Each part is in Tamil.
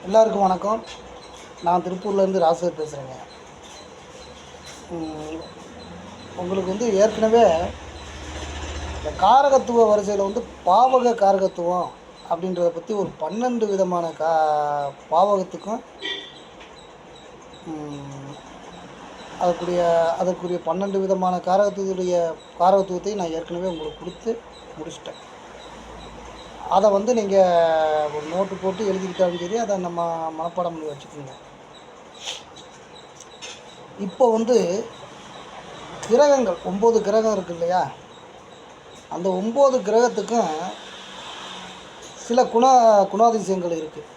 எல்லாருக்கும் வணக்கம். நான் திருப்பூர்லேருந்து ராசர் பேசுகிறேங்க. உங்களுக்கு ஏற்கனவே இந்த காரகத்துவ வரிசையில் பாவக காரகத்துவம் அப்படின்றத பற்றி ஒரு 12 விதமான பாவகத்துக்கும் அதற்குரிய 12 விதமான காரகத்துவத்தை நான் ஏற்கனவே உங்களுக்கு கொடுத்து முடிச்சிட்டேன். அதை நீங்கள் ஒரு நோட்டு போட்டு எழுதிக்கிட்டாலும் சரி, அதை நம்ம மனப்பாடம் பண்ணி வச்சுக்கோங்க. இப்போ கிரகங்கள் 9 கிரகம் இருக்குது இல்லையா? அந்த 9 கிரகத்துக்கும் சில குணாதிசயங்கள் இருக்குது.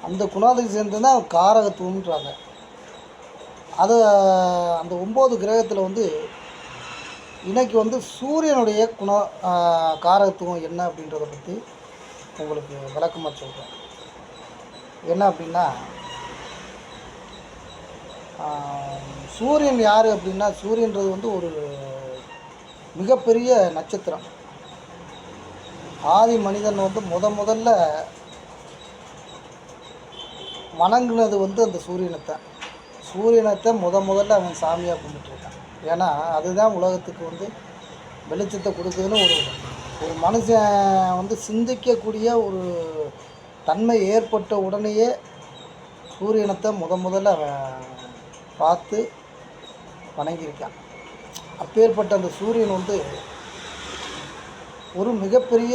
அந்த குணாதிசயத்தை தான் காரகத்துவம்ன்றாங்க. அந்த 9 கிரகத்தில் இன்றைக்கி சூரியனுடைய காரகத்துவம் என்ன அப்படின்றத பற்றி உங்களுக்கு விளக்கமாக சொல்கிறேன். என்ன அப்படின்னா, சூரியன் யார் அப்படின்னா, சூரியன்றது ஒரு மிகப்பெரிய நட்சத்திரம். ஆதி மனிதன் முதல்ல வணங்குனது அந்த சூரியனத்தை முதல்ல அவன் சாமியாக கும்பிட்டுருக்கான். ஏன்னா அதுதான் உலகத்துக்கு வெளிச்சத்தை கொடுக்குதுன்னு ஒரு மனுஷன் சிந்திக்கக்கூடிய ஒரு தன்மை ஏற்பட்ட உடனேயே சூரியனத்தை முதல்ல அவன் பார்த்து வணங்கியிருக்கான். அப்பேற்பட்ட அந்த சூரியன் ஒரு மிகப்பெரிய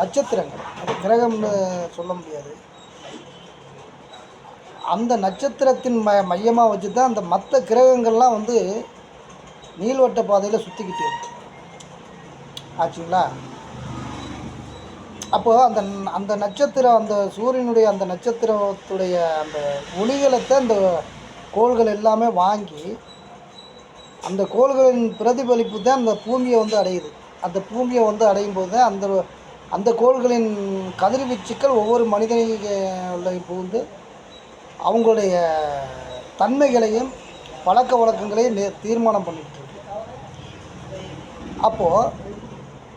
நட்சத்திரங்கள். அது கிரகம்னு சொல்ல முடியாது. அந்த நட்சத்திரத்தின் மையமாக வச்சு தான் அந்த மற்ற கிரகங்கள்லாம் நீள்வட்ட பாதையில் சுற்றிக்கிட்டு இருக்கு. ஆச்சுங்களா? அப்போது அந்த நட்சத்திரம், அந்த சூரியனுடைய அந்த நட்சத்திரத்துடைய அந்த ஒளிகளத்தை அந்த கோள்கள் எல்லாமே வாங்கி, அந்த கோள்களின் பிரதிபலிப்பு தான் அந்த பூமியை அடையுது. அந்த பூமியை அடையும் போது தான் அந்த கோள்களின் கதிர்வீச்சுக்கள் ஒவ்வொரு மனிதனையும் புகுந்து அவங்களுடைய தன்மைகளையும் பழக்க வழக்கங்களையும் தீர்மானம் பண்ணிக்கிட்டு இருக்கு. அப்போது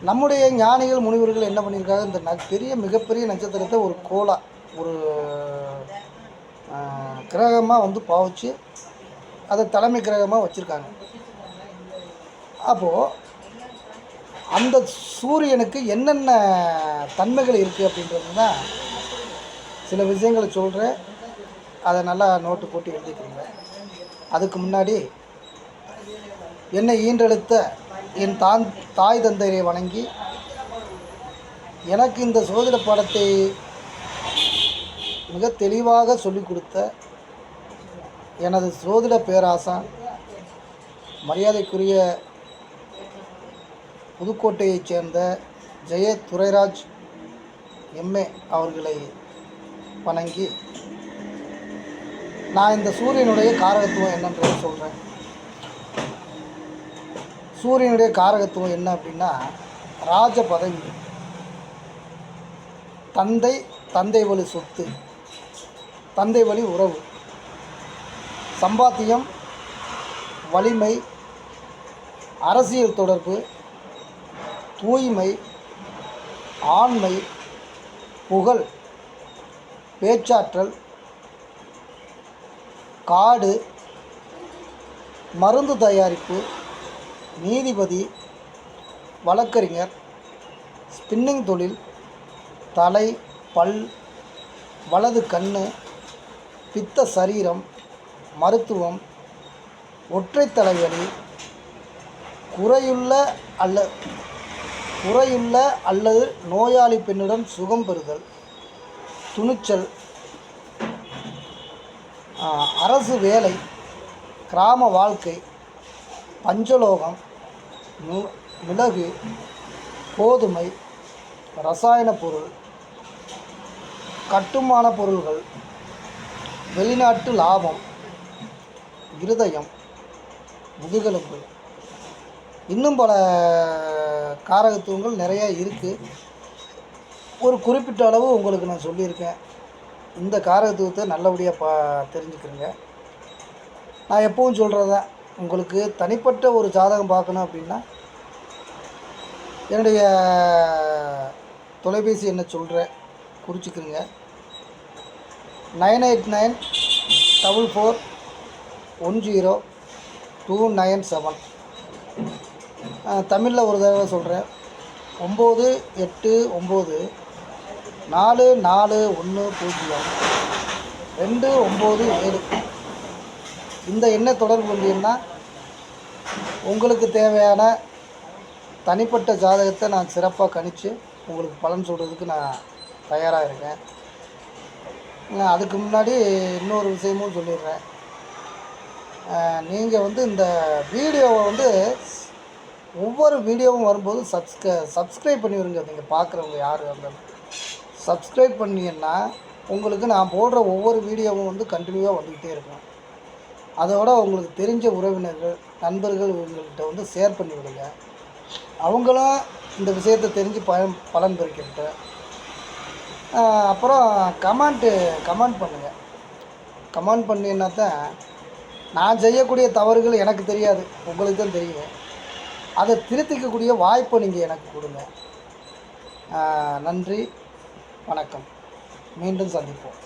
நம்முடைய ஞானிகள் முனிவர்கள் என்ன பண்ணியிருக்காங்க, இந்த மிகப்பெரிய நட்சத்திரத்தை ஒரு கோளா, ஒரு கிரகமாக பாவிச்சு அதை தலைமை கிரகமாக வச்சுருக்காங்க. அப்போது அந்த சூரியனுக்கு என்னென்ன தன்மைகள் இருக்குது அப்படின்றது தான் சில விஷயங்களை சொல்கிறேன். அதை நல்லா நோட்டு போட்டு எழுதிக்கிறீங்க. அதுக்கு முன்னாடி என்னை ஈன்றெடுத்த என் தாய் தந்தையை வணங்கி எனக்கு இந்த சோதிட பாடத்தை மிக தெளிவாக சொல்லிக் கொடுத்த எனது சோதிட பேராசான் மரியாதைக்குரிய புதுக்கோட்டையைச் சேர்ந்த ஜெய துரைராஜ் எம்ஏ அவர்களை வணங்கி நான் இந்த சூரியனுடைய காரகத்துவம் என்னன்றதை சொல்கிறேன். சூரியனுடைய காரகத்துவம் என்ன அப்படின்னா, ராஜ பதவி, தந்தை வழி சொத்து, தந்தை வழி உறவு, சம்பாத்தியம், வலிமை, அரசியல் தொடர்பு, தூய்மை, ஆண்மை, புகழ், பேச்சாற்றல், காடு, மருந்து தயாரிப்பு, நீதிபதி, வழக்கறிஞர், ஸ்பின்னிங் தொழில், தலை, பல், வலது கண்ணு, பித்த சரீரம், மருத்துவம், ஒற்றை தலைவலி, குறையுள்ள அல்லது நோயாளி பெண்ணுடன் சுகம் பெறுதல், துணிச்சல், அரசு வேலை, கிராம வாழ்க்கை, பஞ்சலோகம், மிளகு, கோதுமை, ரசாயன பொருள், கட்டுமான பொருள்கள், வெளிநாட்டு லாபம், இருதயம், முதுகெலும்பு, இன்னும் பல காரகத்துவங்கள் நிறையா இருக்குது. ஒரு குறிப்பிட்ட அளவு உங்களுக்கு நான் சொல்லியிருக்கேன். இந்த காரகத்துவத்தை நல்லபடியாக தெரிஞ்சுக்கிறேங்க. நான் எப்பவும் சொல்கிறதான், உங்களுக்கு தனிப்பட்ட ஒரு ஜாதகம் பார்க்கணும் அப்படின்னா என்னுடைய தொலைபேசி எண்ணை சொல்கிறேன். குறிச்சிக்கிறங்க. 9894410297. தமிழில் ஒரு தடவை சொல்கிறேன். 9894410297. இந்த எண்ணை தொடர்பு கொண்டீங்கன்னா உங்களுக்கு தேவையான தனிப்பட்ட ஜாதகத்தை நான் சிறப்பாக கணித்து உங்களுக்கு பலன் சொல்கிறதுக்கு நான் தயாராக இருக்கேன். அதுக்கு முன்னாடி இன்னொரு விஷயமும் சொல்லிடுறேன். நீங்கள் இந்த வீடியோவை ஒவ்வொரு வீடியோவும் வரும்போது சப்ஸ்கிரைப் பண்ணிவிடுங்க. நீங்கள் பார்க்குறவங்க யார் இருந்தாலும் சப்ஸ்கிரைப் பண்ணிங்கன்னா உங்களுக்கு நான் போடுற ஒவ்வொரு வீடியோவும் கண்டினியூவாக வந்துக்கிட்டே இருக்கும். அதோட உங்களுக்கு தெரிஞ்ச உறவினர்கள், நண்பர்கள் இவங்கள்கிட்ட ஷேர் பண்ணி விடுங்க. அவங்களும் இந்த விஷயத்தை தெரிஞ்சு பலன் பெறுக்கிட்டேன். அப்புறம் கமெண்ட் பண்ணுங்கள். கமெண்ட் பண்ணினா தான் நான் செய்யக்கூடிய தவறுகள் எனக்கு தெரியாது, உங்களுக்கு தான் தெரியும். அதை திருத்திக்கக்கூடிய வாய்ப்பை நீங்கள் எனக்கு கொடுங்க. நன்றி, வணக்கம். மீண்டும் சந்திப்போம்.